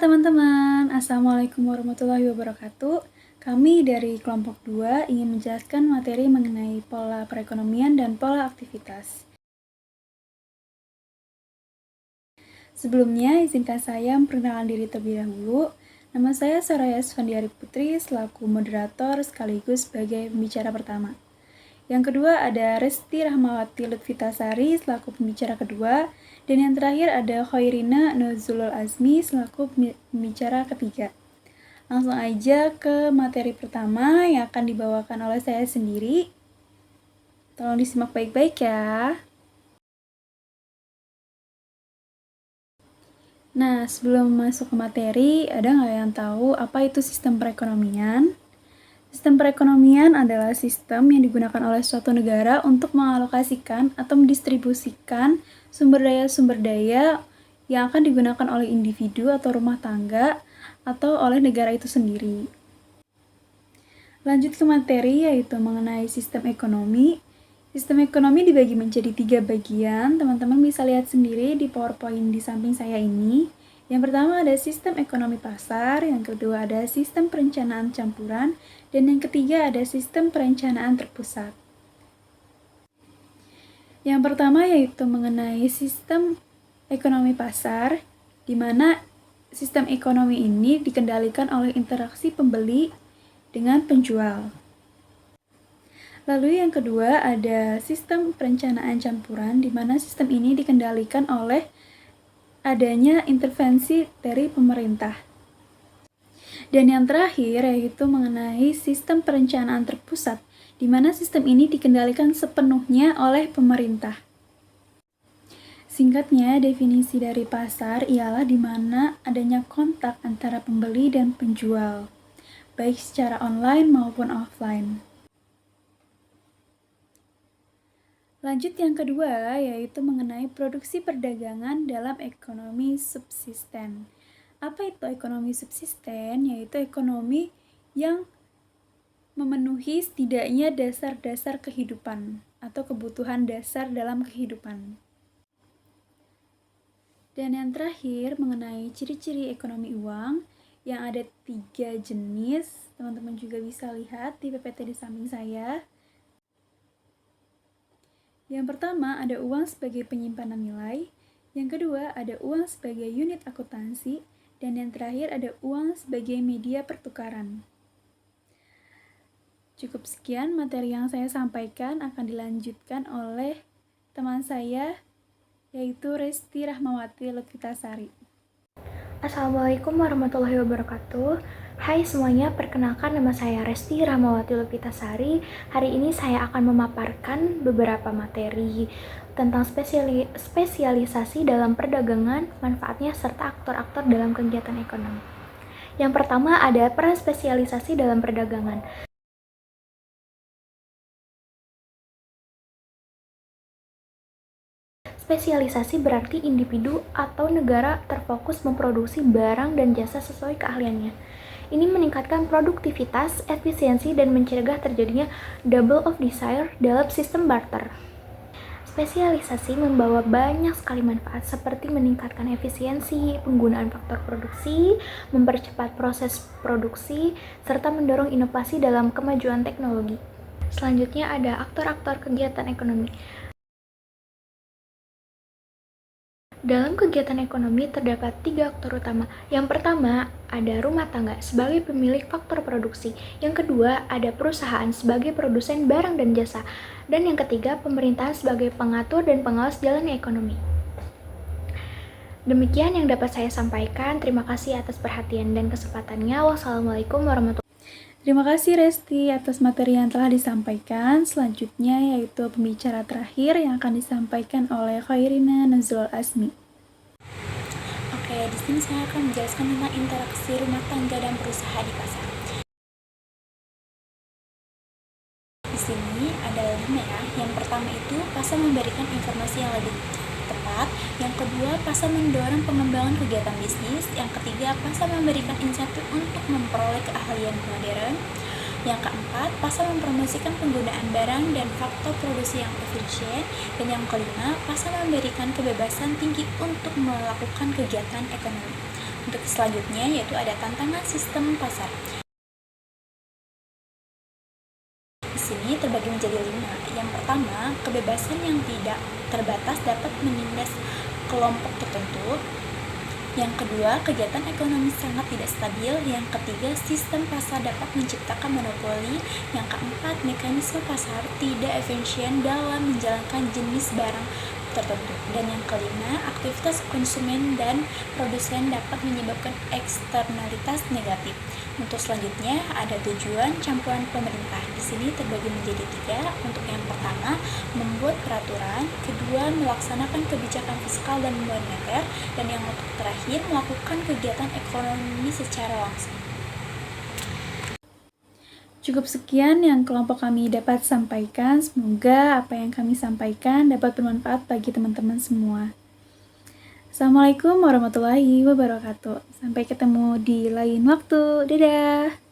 teman-teman, Assalamualaikum warahmatullahi wabarakatuh. Kami dari kelompok 2 ingin menjelaskan materi mengenai pola perekonomian dan pola aktivitas. Sebelumnya, izinkan saya memperkenalkan diri terlebih dahulu. Nama saya Soraya Sfandiari Putri selaku moderator sekaligus sebagai pembicara pertama. Yang kedua ada Resti Rahmawati Lutfitasari selaku pembicara kedua, dan yang terakhir ada Khairina Nuzulul Azmi selaku pembicara ketiga. Langsung aja ke materi pertama yang akan dibawakan oleh saya sendiri. Tolong disimak baik-baik ya. Nah, sebelum masuk ke materi, ada nggak yang tahu apa itu sistem perekonomian? Sistem perekonomian adalah sistem yang digunakan oleh suatu negara untuk mengalokasikan atau mendistribusikan sumber daya yang akan digunakan oleh individu atau rumah tangga atau oleh negara itu sendiri. Lanjut ke materi yaitu mengenai sistem ekonomi. Sistem ekonomi dibagi menjadi 3 bagian, teman-teman bisa lihat sendiri di PowerPoint di samping saya ini. Yang pertama ada sistem ekonomi pasar, yang kedua ada sistem perencanaan campuran, dan yang ketiga ada sistem perencanaan terpusat. Yang pertama yaitu mengenai sistem ekonomi pasar, di mana sistem ekonomi ini dikendalikan oleh interaksi pembeli dengan penjual. Lalu yang kedua ada sistem perencanaan campuran, di mana sistem ini dikendalikan oleh adanya intervensi dari pemerintah. Dan yang terakhir yaitu mengenai sistem perencanaan terpusat, di mana sistem ini dikendalikan sepenuhnya oleh pemerintah. Singkatnya, definisi dari pasar ialah di mana adanya kontak antara pembeli dan penjual, baik secara online maupun offline. Lanjut yang kedua, yaitu mengenai produksi perdagangan dalam ekonomi subsisten. Apa itu ekonomi subsisten? Yaitu ekonomi yang memenuhi setidaknya dasar-dasar kehidupan atau kebutuhan dasar dalam kehidupan. Dan yang terakhir, mengenai ciri-ciri ekonomi uang, yang ada 3 jenis, teman-teman juga bisa lihat di PPT di samping saya. Yang pertama ada uang sebagai penyimpanan nilai, yang kedua ada uang sebagai unit akuntansi, dan yang terakhir ada uang sebagai media pertukaran. Cukup sekian materi yang saya sampaikan, akan dilanjutkan oleh teman saya yaitu Resti Rahmawati Lutfitasari. Assalamualaikum warahmatullahi wabarakatuh. Hai semuanya, perkenalkan nama saya Resti Rahmawati Lutfitasari. Hari ini saya akan memaparkan beberapa materi tentang spesialisasi dalam perdagangan, manfaatnya, serta aktor-aktor dalam kegiatan ekonomi. Yang pertama ada peran spesialisasi dalam perdagangan. Spesialisasi berarti individu atau negara terfokus memproduksi barang dan jasa sesuai keahliannya. Ini meningkatkan produktivitas, efisiensi, dan mencegah terjadinya double of desire dalam sistem barter. Spesialisasi membawa banyak sekali manfaat seperti meningkatkan efisiensi, penggunaan faktor produksi, mempercepat proses produksi, serta mendorong inovasi dalam kemajuan teknologi. Selanjutnya ada aktor-aktor kegiatan ekonomi. Dalam kegiatan ekonomi terdapat 3 aktor utama. Yang pertama, ada rumah tangga sebagai pemilik faktor produksi. Yang kedua, ada perusahaan sebagai produsen barang dan jasa. Dan yang ketiga, pemerintahan sebagai pengatur dan pengawas jalannya ekonomi. Demikian yang dapat saya sampaikan. Terima kasih atas perhatian dan kesempatannya. Wassalamualaikum warahmatullahi wabarakatuh. Terima kasih Resti atas materi yang telah disampaikan. Selanjutnya yaitu pembicara terakhir yang akan disampaikan oleh Khairina Nuzulul Azmi. Oke, di sini saya akan menjelaskan tentang interaksi rumah tangga dan perusahaan di pasar. Di sini ada 5 ya. Yang pertama itu pasar memberikan informasi yang lebih tepat. Yang kedua, pasar mendorong pengembangan kegiatan bisnis. Yang ketiga, pasar memberikan insentif untuk memperoleh keahlian modern. Yang keempat, pasar mempromosikan penggunaan barang dan faktor produksi yang efisien. Dan yang kelima, pasar memberikan kebebasan tinggi untuk melakukan kegiatan ekonomi. Untuk selanjutnya yaitu ada tantangan sistem pasar. Di sini terbagi menjadi 5. Yang pertama, kebebasan yang tidak terbatas dapat menindas kelompok tertentu. Yang kedua, kegiatan ekonomi sangat tidak stabil. Yang ketiga, sistem pasar dapat menciptakan monopoli. Yang keempat, mekanisme pasar tidak efisien dalam menjalankan jenis barang tertentu. Dan yang kelima, aktivitas konsumen dan produsen dapat menyebabkan eksternalitas negatif. Untuk selanjutnya ada tujuan campuran pemerintah. Di sini terbagi menjadi 3. Untuk yang pertama, membuat peraturan, kedua, melaksanakan kebijakan fiskal dan moneter, dan yang untuk terakhir, melakukan kegiatan ekonomi secara langsung. Cukup sekian yang kelompok kami dapat sampaikan. Semoga apa yang kami sampaikan dapat bermanfaat bagi teman-teman semua. Assalamualaikum warahmatullahi wabarakatuh. Sampai ketemu di lain waktu. Dadah!